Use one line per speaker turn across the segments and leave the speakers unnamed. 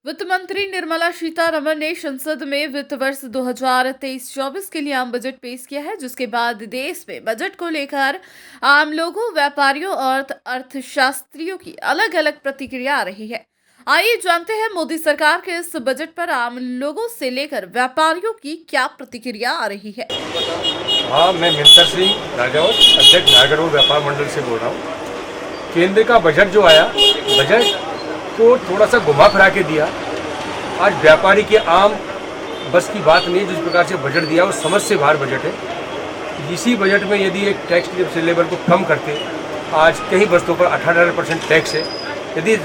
वित्त मंत्री निर्मला सीतारमण ने संसद में वित्त वर्ष 2023-24 के लिए आम बजट पेश किया है, जिसके बाद देश में बजट को लेकर आम लोगों, व्यापारियों और अर्थशास्त्रियों की अलग अलग प्रतिक्रिया आ रही है। आइए जानते हैं मोदी सरकार के इस बजट पर आम लोगों से लेकर व्यापारियों की क्या प्रतिक्रिया आ रही है।
हाँ, मैं मिंतर सिंह राजावत, अध्यक्ष नागरोड व्यापार मंडल से बोल रहा हूँ। केंद्र का बजट जो आया, बजट को थोड़ा सा घुमा फिरा के दिया। आज व्यापारी के आम बस की बात नहीं, जिस प्रकार से बजट दिया वो समझ से बाहर बजट है। इसी बजट में यदि एक टैक्स लेवल को कम करते, आज कई वस्तुओं पर 18% टैक्स है, यदि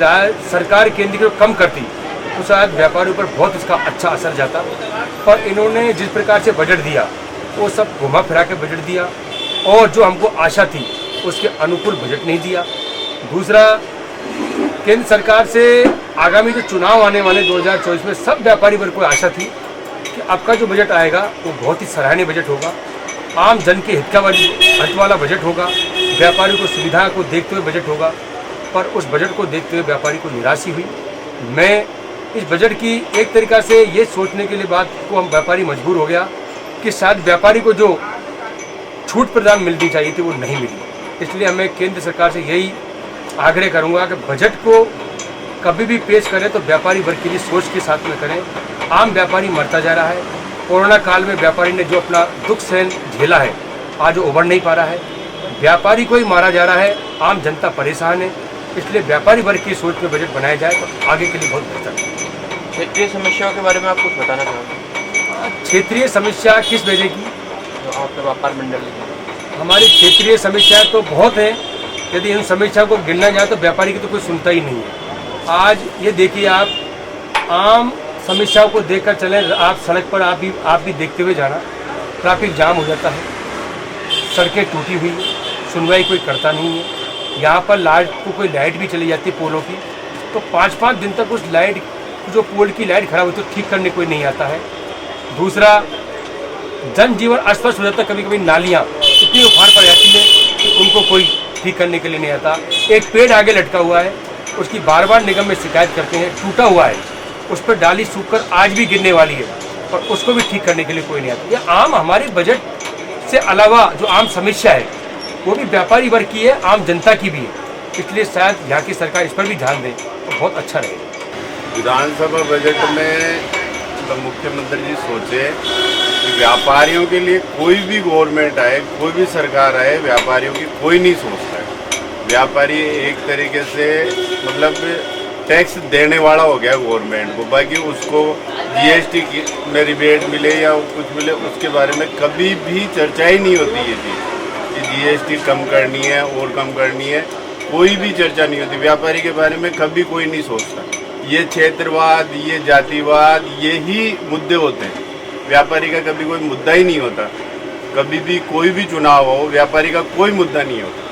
सरकार केंद्र को कम करती तो शायद व्यापारियों पर बहुत इसका अच्छा असर जाता। पर इन्होंने जिस प्रकार से बजट दिया वो सब घुमा फिरा के बजट दिया और जो हमको आशा थी उसके अनुकूल बजट नहीं दिया। दूसरा, केंद्र सरकार से आगामी जो चुनाव आने वाले 2024 में सब व्यापारी वर्ग को आशा थी कि आपका जो बजट आएगा वो बहुत ही सराहनीय बजट होगा, आम जन के हित वाला बजट होगा, व्यापारियों को सुविधा को देखते हुए बजट होगा। पर उस बजट को देखते हुए व्यापारी को निराशा हुई। मैं इस बजट की एक तरीका से ये सोचने के लिए बात को हम व्यापारी मजबूर हो गया कि शायद व्यापारी को जो छूट प्रदान मिलनी चाहिए थी वो नहीं मिली। इसलिए हमें केंद्र सरकार से यही आग्रह करूंगा कि बजट को कभी भी पेश करें तो व्यापारी वर्ग की सोच के साथ में करें। आम व्यापारी मरता जा रहा है। कोरोना काल में व्यापारी ने जो अपना दुख सहन झेला है, आज वो उभर नहीं पा रहा है। व्यापारी को ही मारा जा रहा है, आम जनता परेशान है। इसलिए व्यापारी वर्ग की सोच में बजट बनाया जाए तो आगे के लिए बहुत बेहतर है।
क्षेत्रीय समस्याओं के बारे में आप कुछ बताना चाहोगे?
क्षेत्रीय समस्या किस वजह की?
जो आपके व्यापार मंडल की
हमारी क्षेत्रीय समस्याएं तो बहुत हैं। यदि इन समस्याओं को गिनना जाए तो व्यापारी की तो कोई सुनता ही नहीं है। आज ये देखिए, आप आम समस्याओं को देखकर चलें। आप सड़क पर आप भी देखते हुए जाना, ट्रैफिक जाम हो जाता है, सड़कें टूटी हुई, सुनवाई कोई करता नहीं है। यहाँ पर कोई लाइट भी चली जाती है पोलों की, तो 5-5 दिन तक उस लाइट जो पोल की लाइट खराब होती है तो ठीक करने कोई नहीं आता है। दूसरा, जनजीवन अस्त-व्यस्त हो जाता है। कभी कभी नालियाँ इतनी उफान पड़ जाती है कि उनको कोई ठीक करने के लिए नहीं आता। एक पेड़ आगे लटका हुआ है, उसकी बार बार निगम में शिकायत करते हैं, टूटा हुआ है, उस पर डाली सूखकर आज भी गिरने वाली है, पर उसको भी ठीक करने के लिए कोई नहीं आता। ये आम हमारे बजट से अलावा जो आम समस्या है वो भी व्यापारी वर्ग की है, आम जनता की भी है। इसलिए शायद यहाँ की सरकार इस पर भी ध्यान दे तो बहुत अच्छा रहेगा।
विधानसभा बजट में मुख्यमंत्री जी सोचे कि व्यापारियों के लिए कोई भी गवर्नमेंट आए, कोई भी सरकार आए, व्यापारियों की कोई नहीं सोचता है। व्यापारी एक तरीके से टैक्स देने वाला हो गया गवर्नमेंट को, बाकी उसको जीएसटी में रिबेट मिले या कुछ मिले उसके बारे में कभी भी चर्चा ही नहीं होती है कि जीएसटी कम करनी है और कम करनी है, कोई भी चर्चा नहीं होती। व्यापारी के बारे में कभी कोई नहीं सोचता। ये क्षेत्रवाद, ये जातिवाद, यही मुद्दे होते हैं। व्यापारी का कभी कोई मुद्दा ही नहीं होता। कभी भी कोई भी चुनाव हो, व्यापारी का कोई मुद्दा नहीं होता।